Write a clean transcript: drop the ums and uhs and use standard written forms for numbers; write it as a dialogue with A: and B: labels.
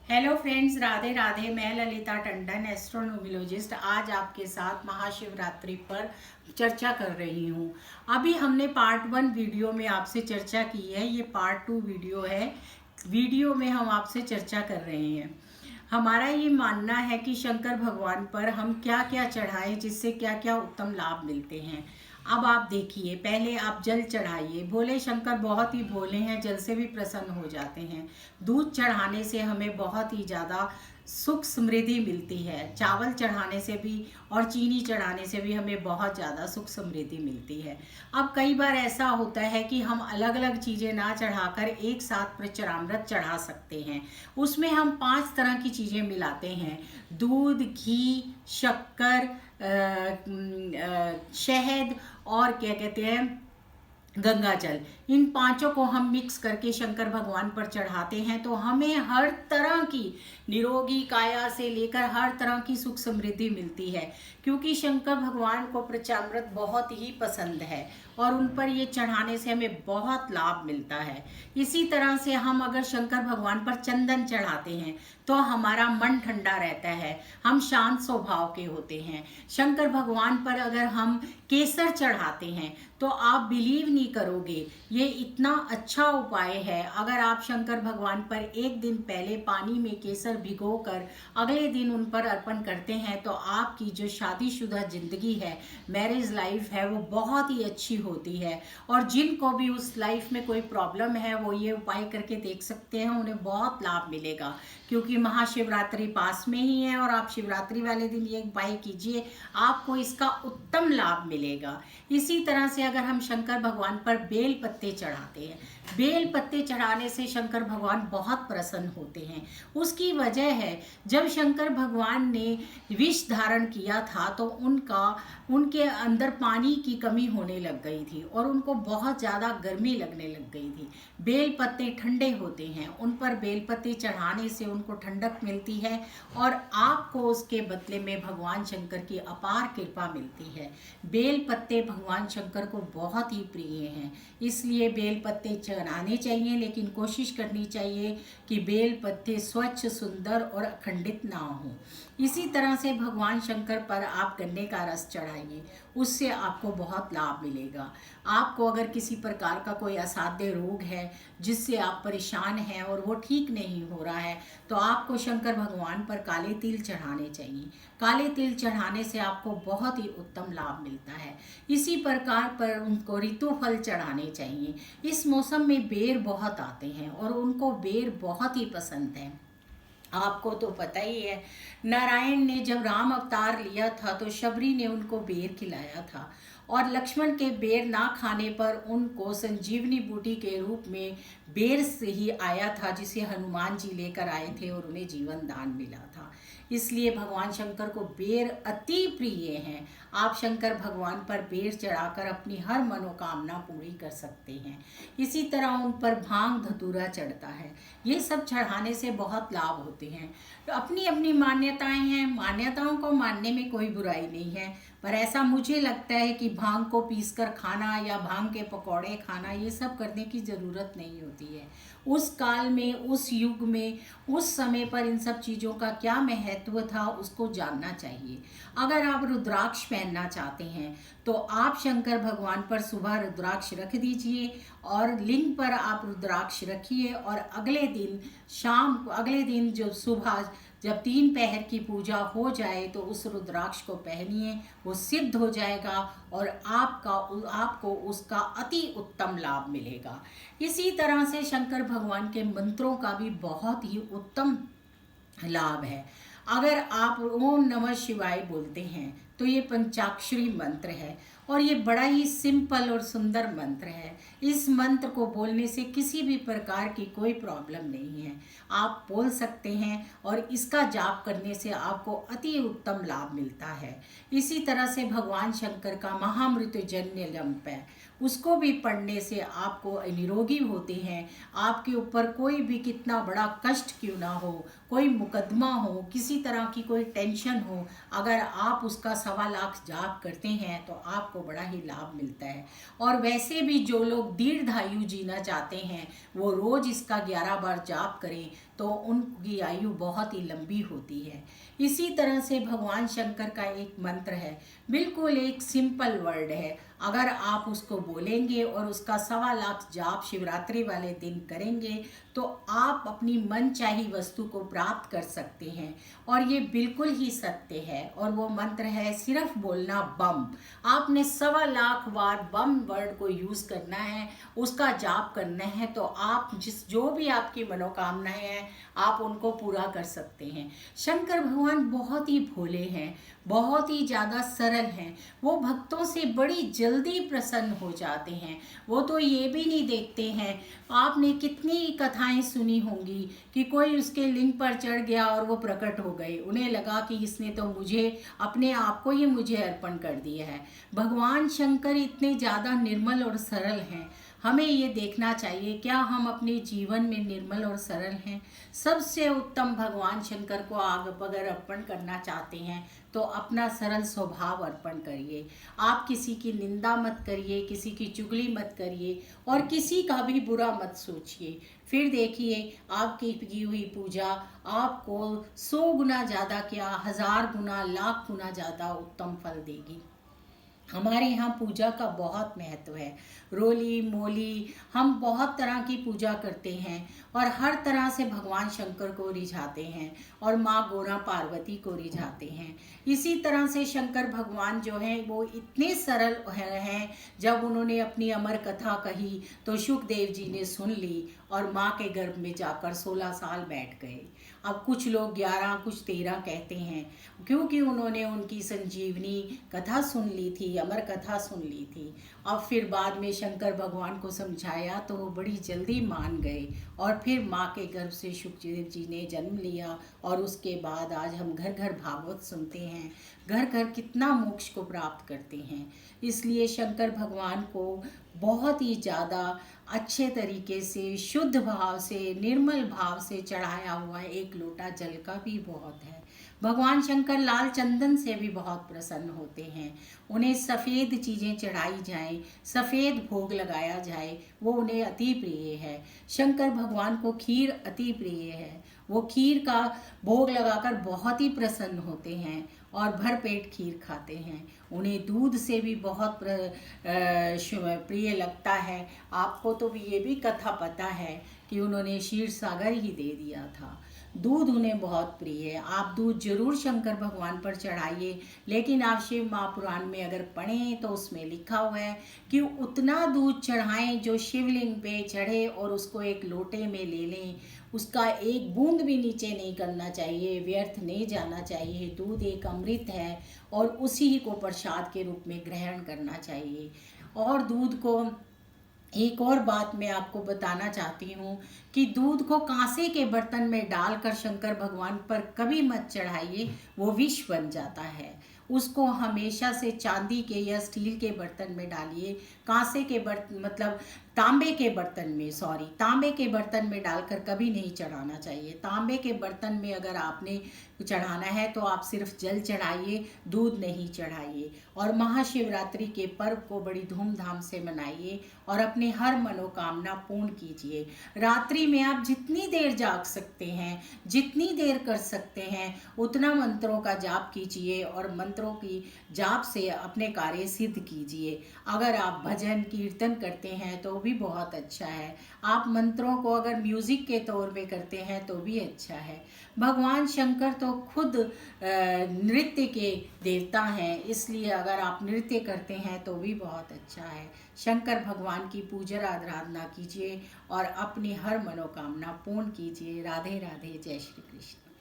A: Hello friends, Radhe Radhe. मैं ललिता टंडन, एस्ट्रोनोमियोलॉजिस्ट, आज आपके साथ महाशिवरात्रि पर चर्चा कर रही हूँ। अभी हमने पार्ट 1 वीडियो में आपसे चर्चा की है, ये पार्ट 2 वीडियो है। वीडियो में हम आपसे चर्चा कर रहे हैं। हमारा ये मानना है कि शंकर भगवान पर हम क्या क्या चढ़ाएं जिससे क्या क्या उत्तम लाभ मिलते हैं। अब आप देखिए, पहले आप जल चढ़ाइए। भोले शंकर बहुत ही भोले हैं, जल से भी प्रसन्न हो जाते हैं। दूध चढ़ाने से हमें बहुत ही ज़्यादा सुख समृद्धि मिलती है। चावल चढ़ाने से भी और चीनी चढ़ाने से भी हमें बहुत ज़्यादा सुख समृद्धि मिलती है। अब कई बार ऐसा होता है कि हम अलग अलग चीज़ें ना चढ़ाकर एक साथ प्रचरामृत चढ़ा सकते हैं। उसमें हम 5 तरह की चीज़ें मिलाते हैं: दूध, घी, शक्कर, शहद और क्या कहते हैं, गंगा जल। इन पांचों को हम मिक्स करके शंकर भगवान पर चढ़ाते हैं तो हमें हर तरह की निरोगी काया से लेकर हर तरह की सुख समृद्धि मिलती है, क्योंकि शंकर भगवान को पंचामृत बहुत ही पसंद है और उन पर ये चढ़ाने से हमें बहुत लाभ मिलता है। इसी तरह से हम अगर शंकर भगवान पर चंदन चढ़ाते हैं तो हमारा मन ठंडा रहता है, हम शांत स्वभाव के होते हैं। शंकर भगवान पर अगर हम केसर चढ़ाते हैं तो आप बिलीव नहीं करोगे, ये इतना अच्छा उपाय है। अगर आप शंकर भगवान पर एक दिन पहले पानी में केसर भिगोकर अगले दिन उन पर अर्पण करते हैं तो आपकी जो शादीशुदा जिंदगी है, मैरिज लाइफ है, वो बहुत ही अच्छी होती है। और जिनको भी उस लाइफ में कोई प्रॉब्लम है वो ये उपाय करके देख सकते हैं, उन्हें बहुत लाभ मिलेगा। क्योंकि महाशिवरात्रि पास में ही है और आप शिवरात्रि वाले दिन ये उपाय कीजिए, आपको इसका उत्तम लाभ मिलेगा। इसी तरह से अगर हम शंकर भगवान पर बेल पत्ते चढ़ाते हैं, बेल पत्ते चढ़ाने से शंकर भगवान बहुत प्रसन्न होते हैं। उसकी वजह है, जब शंकर भगवान ने विष धारण किया था तो उनके अंदर पानी की कमी होने लग गई थी और उनको बहुत ज़्यादा गर्मी लगने लग गई थी। बेल पत्ते ठंडे होते हैं, उन पर बेल पत्ते चढ़ाने से उनको ठंडक मिलती है और आपको उसके बदले में भगवान शंकर की अपार कृपा मिलती है। बेल पत्ते भगवान शंकर को बहुत ही प्रिय हैं, इसलिए बेल पत्ते चढ़ाने चाहिए, लेकिन कोशिश करनी चाहिए कि बेल पत्ते स्वच्छ, सुंदर और अखंडित ना हो। इसी तरह से भगवान शंकर पर आप गन्ने का रस चढ़ाइए, उससे आपको बहुत लाभ मिलेगा। आपको अगर किसी प्रकार का कोई असाध्य रोग है जिससे आप परेशान हैं और वो ठीक नहीं हो रहा है तो आपको शंकर भगवान पर काले तिल चढ़ाने चाहिए। काले तिल चढ़ाने से आपको बहुत ही उत्तम लाभ मिलता है। इसी प्रकार पर उनको ऋतु फल चढ़ाने चाहिए। इस मौसम में बेर बहुत आते हैं और उनको बेर बहुत ही पसंद है। आपको तो पता ही है, नारायण ने जब राम अवतार लिया था तो शबरी ने उनको बेर खिलाया था और लक्ष्मण के बेर ना खाने पर उनको संजीवनी बूटी के रूप में बेर से ही आया था, जिसे हनुमान जी लेकर आए थे और उन्हें जीवन दान मिला था। इसलिए भगवान शंकर को बेर अति प्रिय हैं। आप शंकर भगवान पर बेर चढ़ाकर अपनी हर मनोकामना पूरी कर सकते हैं। इसी तरह उन पर भांग धतूरा चढ़ता है, ये सब चढ़ाने से बहुत लाभ होते हैं। तो अपनी अपनी मान्यताएं हैं, मान्यताओं को मानने में कोई बुराई नहीं है, पर ऐसा मुझे लगता है कि भांग को पीसकर खाना या भांग के पकौड़े खाना ये सब करने की ज़रूरत नहीं होती है। उस काल में, उस युग में, उस समय पर इन सब चीज़ों का क्या महत्व था उसको जानना चाहिए। अगर आप रुद्राक्ष पहनना चाहते हैं तो आप शंकर भगवान पर सुबह रुद्राक्ष रख दीजिए और लिंग पर आप रुद्राक्ष रखिए और अगले दिन जो सुबह जब 3 पहर की पूजा हो जाए तो उस रुद्राक्ष को पहनिए, वो सिद्ध हो जाएगा और आपको उसका अति उत्तम लाभ मिलेगा। इसी तरह से शंकर भगवान के मंत्रों का भी बहुत ही उत्तम लाभ है। अगर आप ओम नमः शिवाय बोलते हैं तो ये पंचाक्षरी मंत्र है और ये बड़ा ही सिंपल और सुंदर मंत्र है। इस मंत्र को बोलने से किसी भी प्रकार की कोई प्रॉब्लम नहीं है, आप बोल सकते हैं और इसका जाप करने से आपको अति उत्तम लाभ मिलता है। इसी तरह से भगवान शंकर का महामृत्युंजय जप है, उसको भी पढ़ने से आपको निरोगी होते हैं। आपके ऊपर कोई भी कितना बड़ा कष्ट क्यों ना हो, कोई मुकदमा हो, किसी तरह की कोई टेंशन हो, अगर आप उसका 1.25 लाख जाप करते हैं तो आपको बड़ा ही लाभ मिलता है। और वैसे भी जो लोग दीर्घायु जीना चाहते हैं वो रोज़ इसका 11 बार जाप करें तो उनकी आयु बहुत ही लंबी होती है। इसी तरह से भगवान शंकर का एक मंत्र है, बिल्कुल एक सिंपल वर्ड है, अगर आप उसको बोलेंगे और उसका 1.25 लाख जाप शिवरात्रि वाले दिन करेंगे तो आप अपनी मनचाही वस्तु को प्राप्त कर सकते हैं। और ये बिल्कुल ही सत्य है। और वो मंत्र है, सिर्फ बोलना बम। आपने 1.25 बार बम वर्ड को यूज़ करना है, उसका जाप करना है, तो आप जो भी आपकी मनोकामनाएं हैं आप उनको पूरा कर सकते हैं। शंकर भगवान बहुत ही भोले हैं, बहुत ही ज़्यादा सरल हैं। वो भक्तों से बड़ी जल्दी प्रसन्न हो जाते हैं। वो तो ये भी नहीं देखते हैं, आपने कितनी कथाएं सुनी होंगी कि कोई उसके लिंग पर चढ़ गया और वो प्रकट हो गए, उन्हें लगा कि इसने तो मुझे अपने आप को ही मुझे अर्पण कर दिया है। भगवान शंकर इतने ज़्यादा निर्मल और सरल हैं, हमें ये देखना चाहिए क्या हम अपने जीवन में निर्मल और सरल हैं। सबसे उत्तम भगवान शंकर को आग अगर अर्पण करना चाहते हैं तो अपना सरल स्वभाव अर्पण करिए। आप किसी की निंदा मत करिए, किसी की चुगली मत करिए और किसी का भी बुरा मत सोचिए। फिर देखिए आपकी की हुई पूजा आपको 100 गुना ज़्यादा क्या 1000 गुना, लाख गुना ज़्यादा उत्तम फल देगी। हमारे यहाँ पूजा का बहुत महत्व है। रोली मोली हम बहुत तरह की पूजा करते हैं और हर तरह से भगवान शंकर को रिझाते हैं और माँ गौरा पार्वती को रिझाते हैं। इसी तरह से शंकर भगवान जो हैं वो इतने सरल हैं, जब उन्होंने अपनी अमर कथा कही तो सुखदेव जी ने सुन ली और माँ के गर्भ में जाकर 16 साल बैठ गए। अब कुछ लोग 11 कुछ 13 कहते हैं, क्योंकि उन्होंने उनकी संजीवनी कथा सुन ली थी, अमर कथा सुन ली थी। अब फिर बाद में शंकर भगवान को समझाया तो वो बड़ी जल्दी मान गए और फिर माँ के गर्भ से सुखदेव जी ने जन्म लिया। और उसके बाद आज हम घर घर भागवत सुनते हैं, घर घर कितना मोक्ष को प्राप्त करते हैं। इसलिए शंकर भगवान को बहुत ही ज़्यादा अच्छे तरीके से, शुद्ध भाव से, निर्मल भाव से चढ़ाया हुआ एक लोटा जल का भी बहुत है। भगवान शंकर लाल चंदन से भी बहुत प्रसन्न होते हैं। उन्हें सफ़ेद चीज़ें चढ़ाई जाएं, सफ़ेद भोग लगाया जाए, वो उन्हें अति प्रिय है। शंकर भगवान को खीर अति प्रिय है, वो खीर का भोग लगाकर बहुत ही प्रसन्न होते हैं और भर पेट खीर खाते हैं। उन्हें दूध से भी बहुत प्रिय लगता है। आपको तो ये भी कथा पता है कि उन्होंने क्षीर सागर ही दे दिया था। दूध उन्हें बहुत प्रिय है। आप दूध जरूर शंकर भगवान पर चढ़ाइए, लेकिन आप शिव महापुराण में अगर पढ़ें तो उसमें लिखा हुआ है कि उतना दूध चढ़ाएं जो शिवलिंग पे चढ़े और उसको एक लोटे में ले लें। उसका एक बूंद भी नीचे नहीं करना चाहिए, व्यर्थ नहीं जाना चाहिए। दूध एक अमृत है और उसी को प्रसाद के रूप में ग्रहण करना चाहिए। और दूध को एक और बात मैं आपको बताना चाहती हूँ कि दूध को कांसे के बर्तन में डालकर शंकर भगवान पर कभी मत चढ़ाइए, वो विष बन जाता है। उसको हमेशा से चांदी के या स्टील के बर्तन में डालिए। कांसे के बर्तन मतलब तांबे के बर्तन में, तांबे के बर्तन में डालकर कभी नहीं चढ़ाना चाहिए। तांबे के बर्तन में अगर आपने चढ़ाना है तो आप सिर्फ जल चढ़ाइए, दूध नहीं चढ़ाइए। और महाशिवरात्रि के पर्व को बड़ी धूमधाम से मनाइए और अपनी हर मनोकामना पूर्ण कीजिए। रात्रि में आप जितनी देर जाग सकते हैं, जितनी देर कर सकते हैं, उतना मंत्रों का जाप कीजिए और मंत्रों की जाप से अपने कार्य सिद्ध कीजिए। अगर आप भजन कीर्तन करते हैं तो भी बहुत अच्छा है। आप मंत्रों को अगर म्यूजिक के तौर पे करते हैं तो भी अच्छा है। भगवान शंकर तो खुद नृत्य के देवता हैं, इसलिए अगर आप नृत्य करते हैं तो भी बहुत अच्छा है। शंकर भगवान की पूजा आराधना कीजिए और अपनी हर मनोकामना पूर्ण कीजिए। राधे राधे, जय श्री कृष्ण।